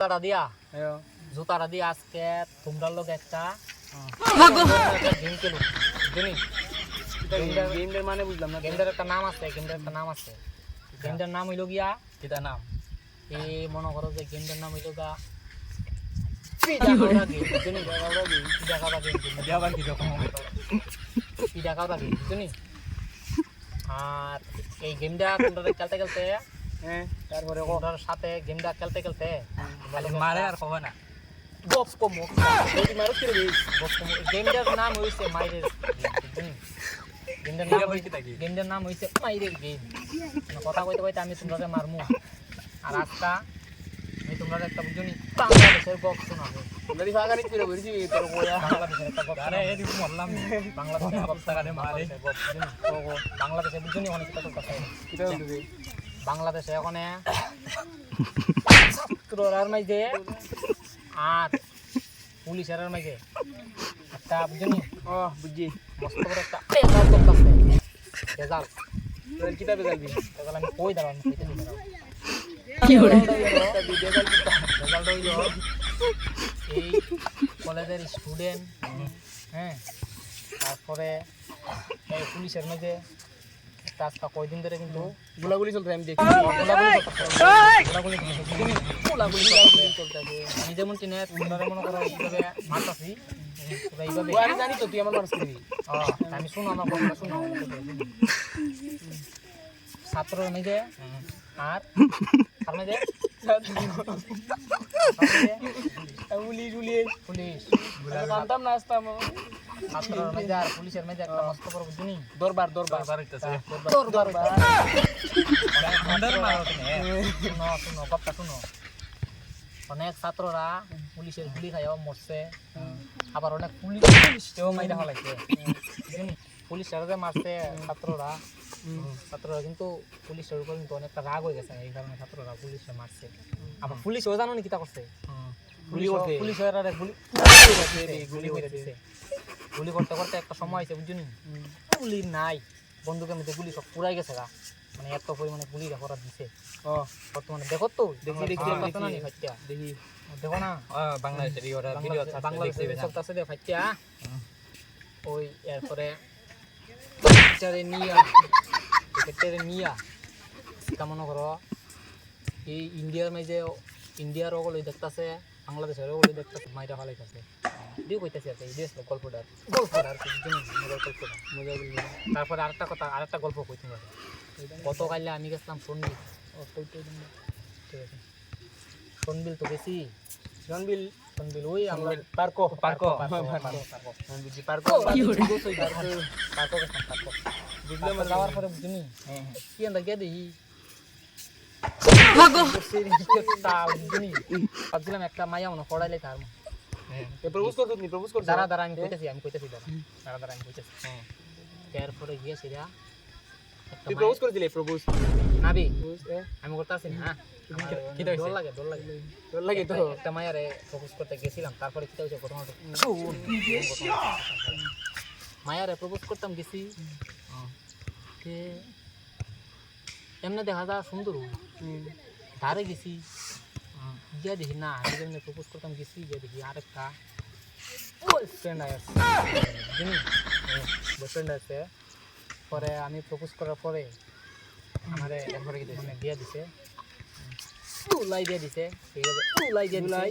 জুতাটা দিয়া জুতাটা দিয়া আজকে তোমরা লোক একটা গেম খেলো জানি গেমটার মানে বুঝলাম না গেমটার একটা নাম আছে গেমটার নাম হইল গিয়া কিটা নাম এই মনে করো যে গেমটার নাম হইল গা আর এই গেমটা তোমরা খেলতে খেলতে তারপরে ওটার সাথে গেমটা খেলতে খেলতে মারে আর হবে না বক্স কমো এই মারো কি রে বক্স কমো গেমটার নাম হইছে মাইরের গেমটার নাম হইছে মাইরের গেম কথা কইতে কইতে আমি তোমরা মারমু আর আজকা আমি তোমরা একটা বুঝনি বাংলাদেশের বক্স শোনাবো তোমরা দি ফাগানি করে বলছি তোর কোয়া বাংলাদেশের একটা বক্স আরে এই মরলাম বাংলাদেশের বক্স টাকারে মারে বাংলাদেশে বুঝনি অনেক কথা কথা কিটা বলবি বাংলাদেশে ওখানে ছাত্ররার মাঝে আর পুলিশের মাঝে একটা বুঝনি বুঝছি মস্ত বড় একটা রেজাল্ট করতেছে রেজাল্ট তোর কিতাবে যাবি তাহলে আমি কই দাঁড়ান কইতে দিই কি হলো রেজাল্ট হইলো এই কলেজের স্টুডেন্ট হ্যাঁ তারপরে এই পুলিশের মাঝে আজকে কয়দিন ধরে কিন্তু গোলাগুলি চলতে আমি দেখি গোলাগুলি চলতেছে আমি যেমন চিনে তোমরা মনে করো এইভাবে মারতাছি এইভাবে আমি জানি তো তুই আমার মানুষ করবি আমি শুনো আমার কথা শুনো ছাত্রর মেঝে আর তার মেঝে পুলিশ পুলিশ পুলিশ জানতাম না আসতাম ছাত্রর মেঝে আর পুলিশের মেঝে একটা মস্ত বড় বুঝনি দরবার দরবার হইতাছে দরবার শুনো শুনো কথা শুনো অনেক ছাত্ররা পুলিশের গুলি খাইও মরছে আবার অনেক পুলিশকেও মাইরা ফেলাইছে পুলিশরা যে মারছে ছাত্ররা কিন্তু পুলিশের উপর কিন্তু অনেকটা রাগ হয়ে গেছে এই কারণে ছাত্ররা পুলিশে মারছে আবার পুলিশও জানো নি কিতা করছে গুলি করতে করতে একটা সময় আছে বুঝলি গুলি নাই বন্দুকের মধ্যে গুলি সব পুরাই গেছে গা মানে এত পরিমাণে গুলি করা দিছে বর্তমানে দেখো তো দেখি দেখো না বাংলাদেশের চলতেছে দেখো ফাইটিয়া ওই এরপরে নিয়া মনে করো এই ইন্ডিয়ার মাঝে ইন্ডিয়ার ওগুলো দেখতেছে বাংলাদেশের ওগুলো দেখতেছে মাইটা ফেলাইতেছে দিয়ে কইতেছে আর এই দেশ গল্পটার তারপরে আরেকটা গল্প কইতে পারে গতকালে আমি গেছিলাম সনবিল সনবিল তো বেশি সনবিল ওই আমরা পার্কো বুঝলাম যাওয়ার পরে বুঝিনি কি আমরা গিয়ে দেখি ভাবছিলাম একটা মাইয়া মনে পড়াইলে তার দাঁড়া আমি কইতেছি এরপরে গিয়েছি আমি করতে আসি না ডর লাগে তো একটা মায়ারে প্রপোজ করতে গেছিলাম তারপরে কি হয়েছে প্রথমত মায়ারে প্রপোজ করতাম গেছি এমনি দেখা যা সুন্দর ধারে গেছি গিয়ে দেখি না আমি যেমনি প্রপোজ করতাম গেছি গিয়ে দেখি আরেকটা বয়ফ্রেন্ড আছে পরে আমি প্রপোজ করার পরে আমারে এরপরে দিয়ে দিছে উলাই দিয়ে দিছে ঠিক আছে উলাই দিয়ে দিছে